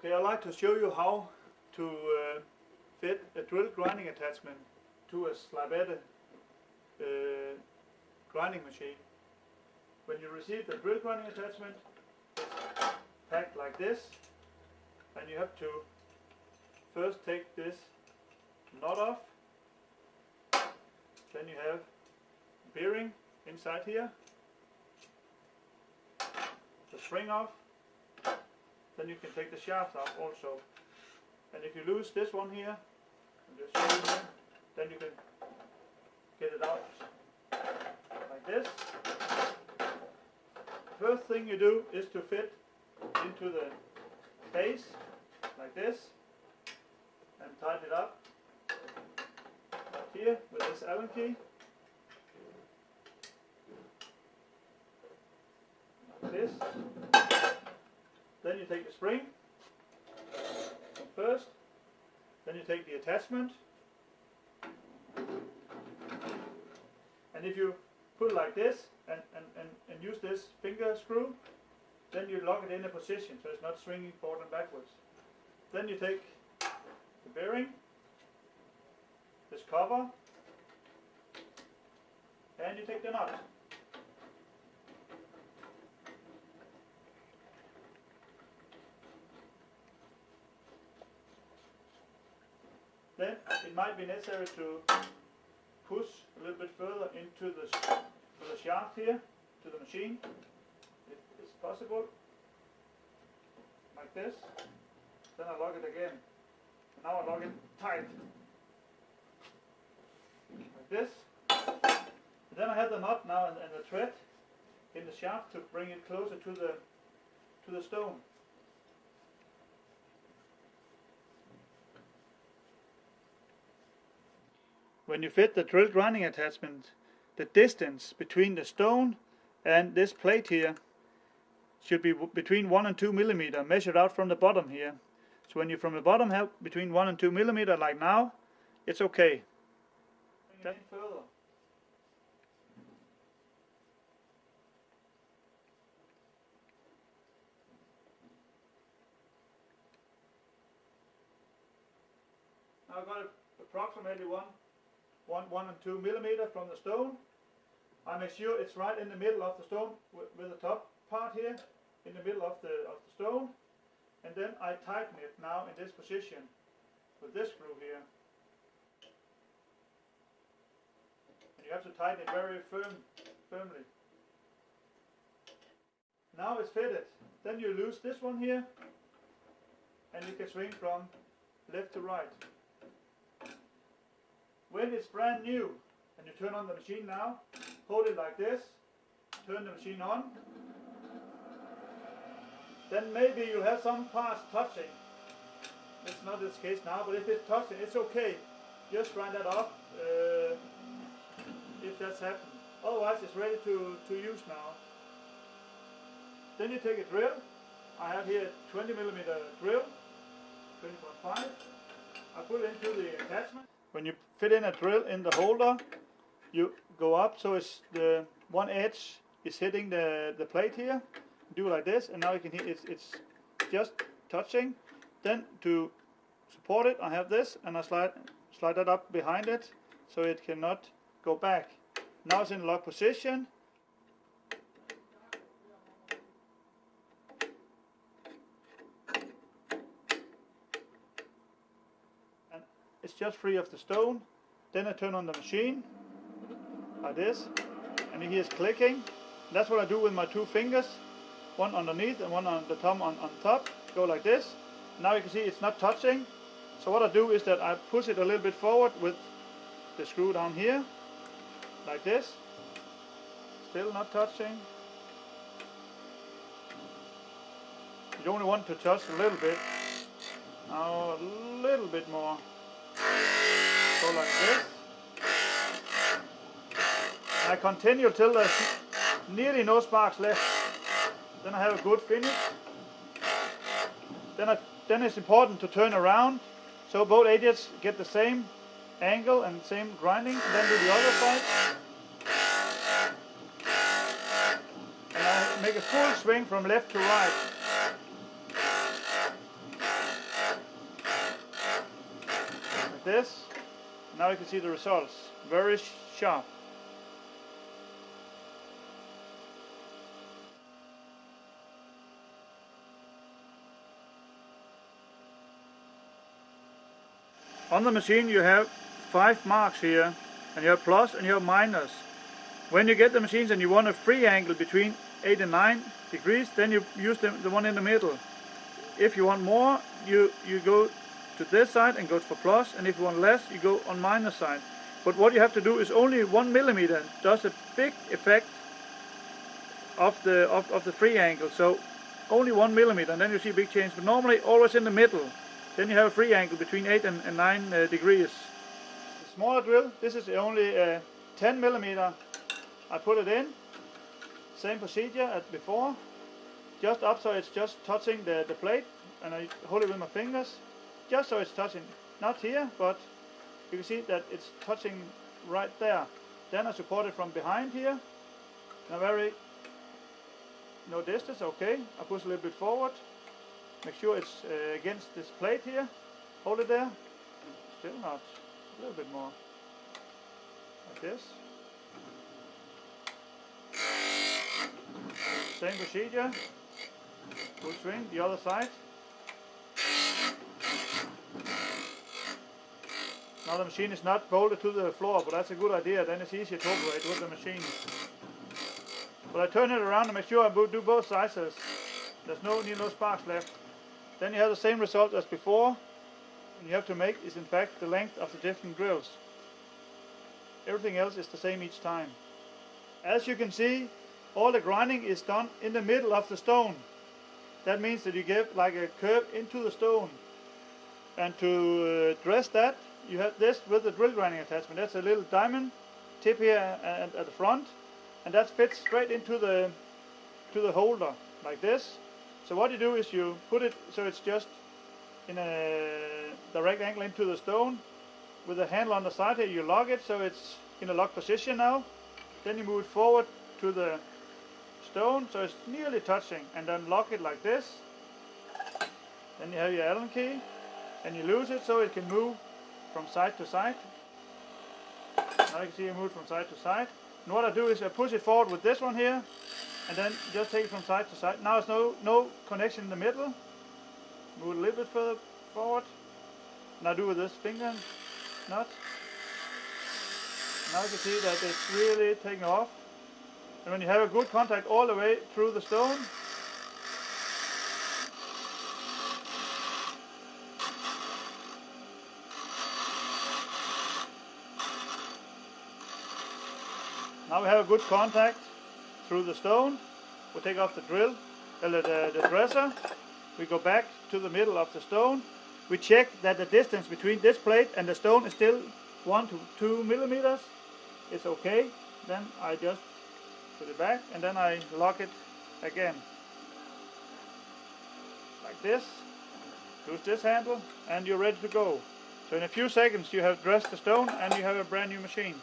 Okay, I'd like to show you how to fit a drill grinding attachment to a Slibette grinding machine. When you receive the drill grinding attachment, it's packed like this, and you have to first take this knot off. Then you have bearing inside here, the spring off. Then you can take the shaft out also. And if you lose this one here, just show you here, then you can get it out like this. The first thing you do is to fit into the base like this and tighten it up here with this Allen key. Like this. Then you take the spring first, then you take the attachment, and if you put it like this and use this finger screw, then you lock it in a position so it's not swinging forward and backwards. Then you take the bearing, this cover, and you take the nut. Then it might be necessary to push a little bit further into the shaft here, to the machine, if it's possible, like this. Then I lock it again. And now I lock it tight, like this. And then I have the nut now and the thread in the shaft to bring it closer to the stone. When you fit the drill grinding attachment, the distance between the stone and this plate here should be between 1 and 2 millimeter, measured out from the bottom here. So when you from the bottom have between 1 and 2 millimeter, like now, it's okay. Bring it in further. Now I've got approximately 1 and 2 millimeter from the stone. I make sure it's right in the middle of the stone with the top part here in the middle of the stone, and then I tighten it now in this position with this screw here. And you have to tighten it very firmly. Now it's fitted. Then you lose this one here, and you can swing from left to right. When it's brand new and you turn on the machine now, hold it like this, turn the machine on, then maybe you have some parts touching. It's not this case now, but if it's touching, it's okay. Just grind that off if that's happened. Otherwise it's ready to use now. Then you take a drill. I have here a 20 millimeter drill, 20.5. I put it into the attachment. When you fit in a drill in the holder, you go up so it's the one edge is hitting the plate here. Do it like this, and now you can hear it's just touching. Then to support it, I have this, and I slide that up behind it so it cannot go back. Now it's in lock position. It's just free of the stone. Then I turn on the machine like this, and you hear it's clicking. That's what I do with my two fingers, one underneath and one on the thumb on top. Go like this. Now you can see it's not touching. So what I do is that I push it a little bit forward with the screw down here, like this. Still not touching. You only want to touch a little bit. Now a little bit more. Go like this. And I continue till there's nearly no sparks left. Then I have a good finish. Then it's important to turn around so both edges get the same angle and same grinding, and then do the other side. And I make a full swing from left to right. like this. Now you can see the results, very sharp. On the machine you have 5 marks here, and you have plus and you have minus. When you get the machines and you want a free angle between 8 and 9 degrees, then you use the one in the middle. If you want more, you go to this side and go for plus, and if you want less, you go on minus side. But what you have to do is only 1 millimeter does a big effect of the free angle. So only 1 millimeter, and then you see a big change. But normally always in the middle. Then you have a free angle between 8 and 9 degrees. The smaller drill, this is only 10 millimeter. I put it in, same procedure as before, just up so it's just touching the plate, and I hold it with my fingers, just so it's touching, not here, but you can see that it's touching right there. Then I support it from behind here, no distance, okay, I push a little bit forward. Make sure it's against this plate here. Hold it there. Still not. A little bit more. Like this. Same procedure. Full swing. The other side. Now the machine is not bolted to the floor, but that's a good idea. Then it's easier to operate with the machine. But I turn it around to make sure I do both sides. There's no sparks left. Then you have the same result as before, and you have to make is in fact the length of the different drills. Everything else is the same each time. As you can see, all the grinding is done in the middle of the stone. That means that you give like a curve into the stone. And to dress that, you have this with the drill grinding attachment. That's a little diamond tip here at the front, and that fits straight into the holder like this. So what you do is you put it so it's just in a direct angle into the stone. With the handle on the side here, you lock it so it's in a locked position now. Then you move it forward to the stone so it's nearly touching, and then lock it like this. Then you have your Allen key, and you loose it so it can move from side to side. Now you can see it move from side to side. And what I do is I push it forward with this one here, and then just take it from side to side. Now there's no connection in the middle. Move it a little bit further forward. And I do with this finger nut. Now you can see that it's really taking off. And when you have a good contact all the way through the stone, now we have a good contact through the stone. We take off the drill, the dresser. We go back to the middle of the stone. We check that the distance between this plate and the stone is still 1 to 2 millimeters. It's okay. Then I just put it back, and then I lock it again. Like this. Use this handle, and you're ready to go. So in a few seconds you have dressed the stone and you have a brand new machine.